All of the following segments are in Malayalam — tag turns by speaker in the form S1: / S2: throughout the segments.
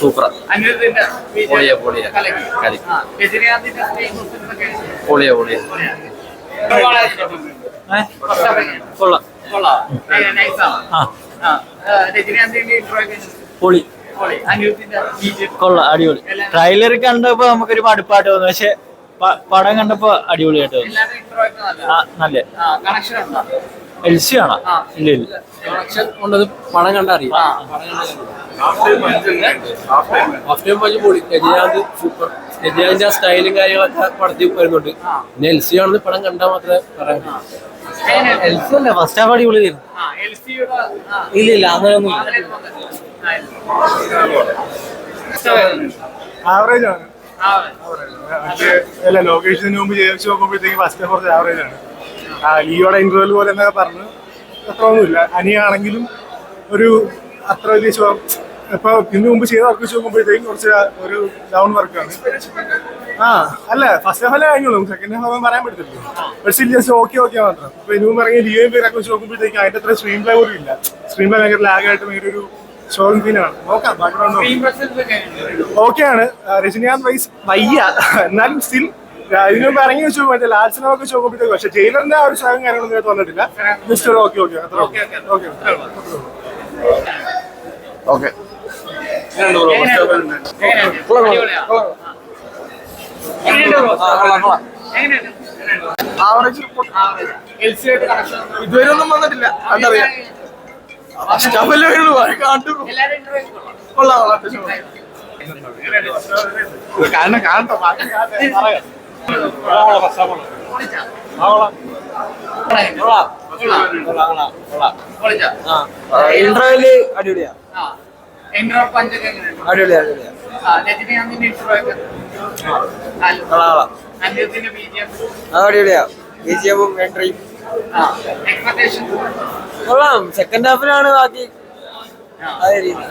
S1: സൂപ്പർ. പൊളിയ പൊളിയ പൊളി കൊള്ളാം, അടിപൊളി. ട്രailer കണ്ടപ്പോ നമുക്കൊരു മടുപ്പായിട്ട് തോന്നുന്നു, പക്ഷെ പടം കണ്ടപ്പോ അടിപൊളിയായിട്ട് തോന്നുന്നു. നല്ല എൽസി ആണോ? ഇല്ല ഇല്ല, പടം കണ്ടറിയാം. രജനീകാന്ത് സൂപ്പർ. രജനീകാന്തിന്റെ സ്റ്റൈലും കാര്യങ്ങളൊക്കെ പടത്തിൽ വരുന്നുണ്ട്. പിന്നെ എൽസി ആണെന്ന് പടം കണ്ടാൽ മാത്രമേ പറയാൻ പറ്റൂ. എൽസി അല്ല, ഫസ്റ്റ് ഹാഫ് അടിപൊളി ആയിരുന്നു. ഇല്ല ഇല്ല, അങ്ങനെയൊന്നും
S2: ആവറേജ് ആണ്. അല്ല, ലൊക്കേഷന് മുമ്പ് ജയിച്ചു നോക്കുമ്പോഴത്തേക്ക് ഫസ്റ്റ് കുറച്ച് ആവറേജ് ആണ്. ലിയോടെ ഇന്റർവെൽ പോലെ എന്നൊക്കെ പറഞ്ഞു, അത്ര ഒന്നുമില്ല. അനിയാണെങ്കിലും ഒരു അത്ര വലിയ ഷോ ഇപ്പൊ ഇതിനു മുമ്പ് ചെയ്ത വർക്ക് വെച്ച് നോക്കുമ്പോഴത്തേക്കും കുറച്ച് ഒരു ഡൗൺ വർക്കാണ്. അല്ല, ഫസ്റ്റ് ഹാഫ് അല്ലേ കഴിഞ്ഞുള്ളൂ, സെക്കൻഡ് ഹാഫ് പറയാൻ പറ്റത്തില്ല. പക്ഷേ ജസ്റ്റ് ഓക്കെ മാത്രം. ഇപ്പൊ ഇതിനു മുമ്പ് ഇറങ്ങിയ ലിയോയും പേരൊക്കെ വെച്ച് നോക്കുമ്പോഴത്തേക്കും അതിന്റെ അത്ര സ്ക്രീൻ പ്ലേ പോലും ഇല്ല. സ്ക്രീൻ പ്ലേ ഭയങ്കര ലാഗായിട്ട് ഭയങ്കര ഒരു ഷോയിങ് സീനാണ്. നോക്കാം, ഓക്കെയാണ്. രജനീകാന്ത് വൈസ് വയ്യ, എന്നാലും സ്റ്റിൽ ഇതിനു മുമ്പ് ഇറങ്ങി വെച്ച് മറ്റേ ലാൽസിനൊക്കെ വെച്ച് നോക്കുമ്പോഴത്തേക്കും, പക്ഷേ ജയിലറിന്റെ ആ ഒരു സാധനം കാര്യങ്ങളൊന്നും തോന്നിട്ടില്ല. ജസ്റ്റ് ഒരു ഓക്കെ അത്ര ഓക്കെ.
S1: ഇതുവരെ ഒന്നും വന്നിട്ടില്ല, അതറിയാം.
S3: ഇന്റർവെല് അടിപൊളിയാ, അടിപൊളിയാ. അടിപൊളിയാ, ബിജിഎമ്മും എൻട്രിയും കൊള്ളാം. സെക്കൻഡ് ഹാഫിനാണ് ബാക്കി. അതേ രീതി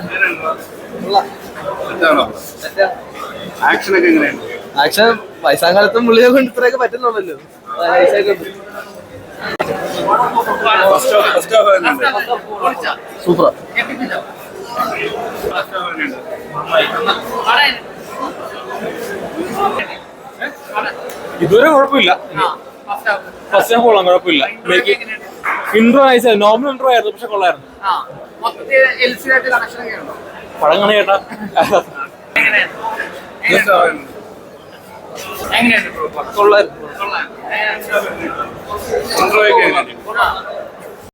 S3: ആക്ഷൻ വയസ്സാകാലത്തും പുള്ളിയെ കൊണ്ട് ഇത്രയൊക്കെ പറ്റുന്നുണ്ടല്ലോ. സൂപ്പർ.
S2: ഇതുവരെ കുഴപ്പമില്ല. ഫസ്റ്റ് ഹാഫ് കൊള്ളാം, കുഴപ്പമില്ല. ഇൻട്രോ നൈസ്, നോർമൽ ഇൻട്രോ ആയിരുന്നു, പക്ഷെ കൊള്ളായിരുന്നു. പടം കണി കേട്ടാ
S3: കൊള്ളായിരുന്നു.